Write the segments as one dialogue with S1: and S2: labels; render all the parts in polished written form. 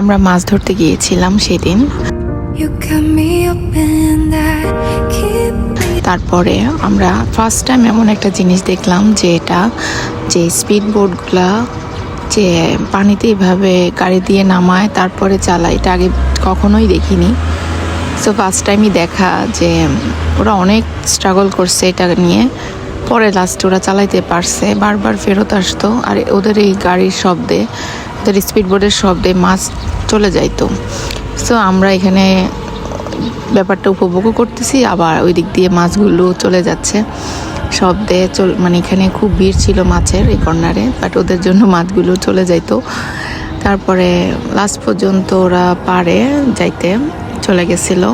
S1: আমরা মাছ ধরতে গিয়েছিলাম সেদিন। তারপরে আমরা ফার্স্ট টাইম এমন একটা জিনিস দেখলাম যে এটা যে স্পিড বোটগুলা যে পানিতে এইভাবে গাড়ি দিয়ে নামায় তারপরে চালায়, এটা আগে কখনোই দেখিনি। সো ফার্স্ট টাইমই দেখা যে ওরা অনেক স্ট্রাগল করছে এটা নিয়ে, পরে লাস্টে ওরা চালাইতে পারছে, বারবার ফেরত আসতো। আর ওদের এই গাড়ির শব্দে, ওদের স্পিড বোটের শব্দে মাছ চলে যাইতো। সো আমরা এখানে ব্যাপারটা উপভোগও করতেছি, আবার ওই দিক দিয়ে মাছগুলো চলে যাচ্ছে শব্দে। মানে এখানে খুব ভিড় ছিল মাছের এই কর্নারে, বাট ওদের জন্য মাছগুলো চলে যাইতো। তারপরে লাস্ট পর্যন্ত ওরা পারে যাইতে চলে গেছিল।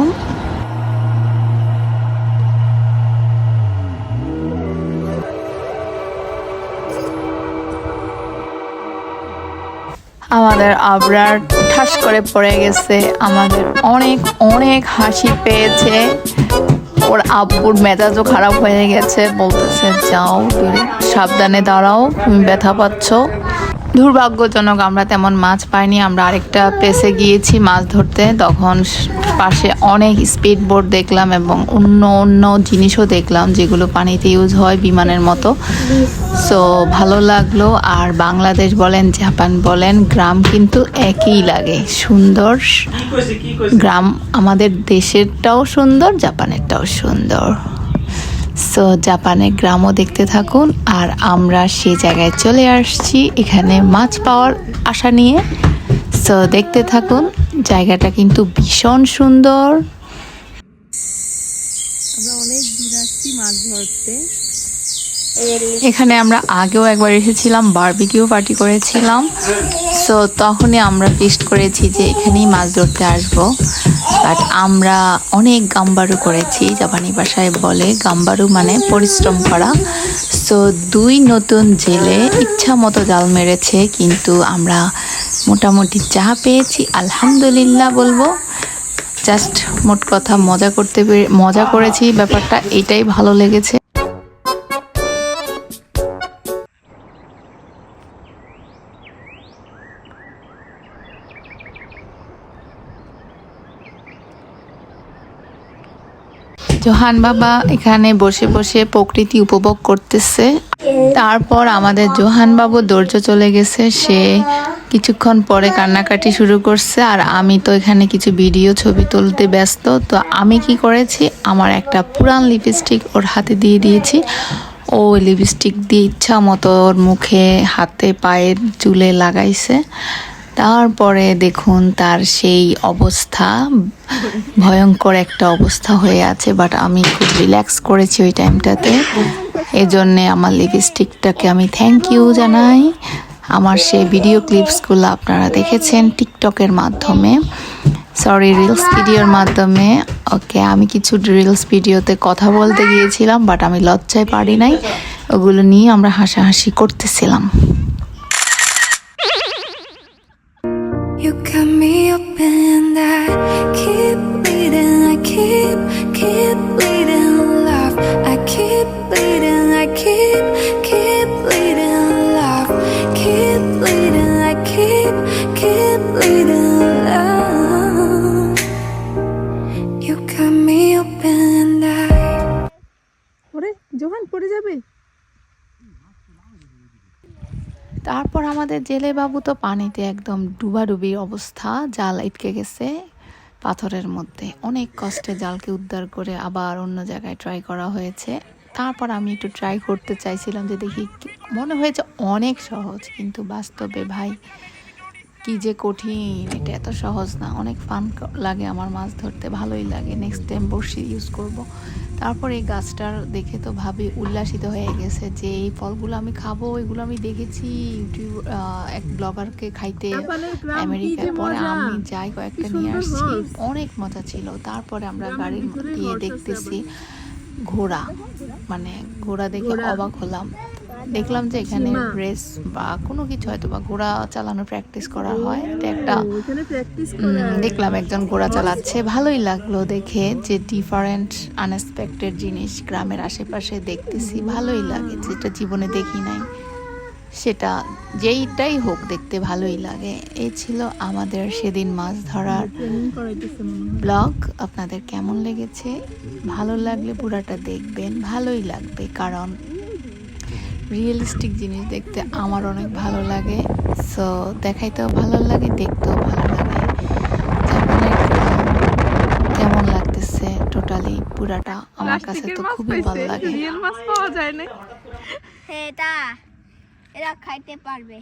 S1: আমাদের আবরার ঠাস করে পড়ে গেছে, আমাদের অনেক অনেক হাসি পেয়েছে। ওর আব্বুর মেজাজও খারাপ হয়ে গেছে, বলতেছে যাও তুমি সাবধানে দাঁড়াও, তুমি ব্যথা পাচ্ছ। দুর্ভাগ্যজনক আমরা তেমন মাছ পাইনি। আমরা আরেকটা প্লেসে গিয়েছি মাছ ধরতে, তখন পাশে অনেক স্পিড বোট দেখলাম এবং অন্য অন্য জিনিসও দেখলাম যেগুলো পানিতে ইউজ হয় বিমানের মতো। সো ভালো লাগলো। আর বাংলাদেশ বলেন জাপান বলেন গ্রাম কিন্তু একই লাগে, সুন্দর গ্রাম। আমাদের দেশেরটাও সুন্দর, জাপানেরটাও সুন্দর। সো জাপানের গ্রামও দেখতে থাকুন। আর আমরা সেই জায়গায় চলে আসছি এখানে মাছ পাওয়ার আশা নিয়ে। সো দেখতে থাকুন, জায়গাটা কিন্তু ভীষণ সুন্দর। আমরা অনেক দূর আসছি মাছ ধরতে। এখানে আমরা আগেও একবার এসেছিলাম, বারবিকিউ পার্টি করেছিলাম। সো তখনই আমরা ফিক্সড করেছি যে এখানেই মাছ ধরতে আসবো। বাট আমরা অনেক গাম্বারু করেছি, জাপানি ভাষায় বলে গাম্বারু মানে পরিশ্রম করা। সো দুই নতুন জেলে ইচ্ছা মতো জাল মেরেছে, কিন্তু আমরা মোটামুটি যা পেয়েছি আলহামদুলিল্লাহ বলবো। জাস্ট মোট কথা মজা করেছি, ব্যাপারটা এটাই ভালো লেগেছে। জোহান বাবা এখানে বসে বসে প্রকৃতি উপভোগ করতেছে। তারপর আমাদের জোহান বাবু ধৈর্য চলে গেছে, সে কিছুক্ষণ পরে কান্নাকাটি শুরু করছে। আর আমি তো এখানে কিছু ভিডিও ছবি তুলতে ব্যস্ত। তো আমি কি করেছি, আমার একটা পুরান লিপস্টিক ওর হাতে দিয়ে দিয়েছি। ও লিপস্টিক দিয়ে ইচ্ছা মতো ওর মুখে, হাতে, পায়ের চুলে লাগাইছে। তারপরে দেখুন তার সেই অবস্থা, ভয়ঙ্কর একটা অবস্থা হয়ে আছে। বাট আমি খুব রিল্যাক্স করেছি ওই টাইমটাতে, এজন্যে আমার লিপস্টিকটাকে আমি থ্যাংক ইউ জানাই। আমার সেই ভিডিও ক্লিপসগুলো আপনারা দেখেছেন টিকটকের মাধ্যমে, সরি রিলস ভিডিওর মাধ্যমে। ওকে, আমি কিছু রিলস ভিডিওতে কথা বলতে গিয়েছিলাম, বাট আমি লজ্জায় পারি নাই, ওগুলো নিয়ে আমরা হাসাহাসি করতেছিলাম।
S2: You got me open and I keep bleeding, I keep bleeding love. I keep bleeding, I keep bleeding love. Keep bleeding, I keep bleeding love. You got me open and I.
S1: ওরে Johann পড়ে যাবে। তারপর আমাদের জেলে বাবু তো পানিতে একদম ডুবাডুবি অবস্থা, জাল আটকে গেছে পাথরের মধ্যে। অনেক কষ্টে জালকে উদ্ধার করে আবার অন্য জায়গায় ট্রাই করা হয়েছে। তারপর আমি একটু ট্রাই করতে চাইছিলাম যে দেখি, মনে হয়েছে অনেক সহজ, কিন্তু বাস্তবে ভাই কি যে কঠিন, এটা এত সহজ না। অনেক ফান লাগে আমার মাছ ধরতে, ভালোই লাগে। নেক্সট টাইম বড়শি ইউজ করব। তারপর এই গাছটার দেখে তো ভাবি উল্লাসিত হয়ে গেছে যে এই ফলগুলো আমি খাবো। এগুলো আমি দেখেছি ইউটিউব এক ব্লগারকে খাইতে আমেরিকায়, পরে আমি যাই কয়েকটা নিয়ে আসছি, অনেক মজা ছিল। তারপরে আমরা গাড়ির দিয়ে দেখতেছি ঘোড়া, মানে ঘোড়া দেখে অবাক হলাম। দেখলাম যে এখানে রেস বা কোনো কিছু হয়তো বা ঘোড়া চালানো প্র্যাকটিস করা হয়। এটা একটা দেখলাম একজন ঘোড়া চালাচ্ছে, ভালোই লাগলো দেখে যে ডিফারেন্ট আনএক্সপেক্টেড জিনিস গ্রামের আশেপাশে দেখতেছি, ভালোই লাগে, যেটা জীবনে দেখি নাই। সেটা যেইটাই হোক দেখতে ভালোই লাগে। এই ছিল আমাদের সেদিন মাছ ধরার ব্লগ। আপনাদের কেমন লেগেছে? ভালো লাগলে পুরাটা দেখবেন, ভালোই লাগবে, কারণ রিয়েলিস্টিক জিনিস দেখতে আমার অনেক ভালো লাগে। সো দেখাইতেও ভালো লাগে, দেখতেও ভালো লাগে। কেমন লাগতেছে টোটালি পুরাটা? আমার কাছে তো খুবই ভালো লাগে।
S3: রিয়েল মাছ পাওয়া যায় না।
S4: এটা এরা খাইতে পারবে।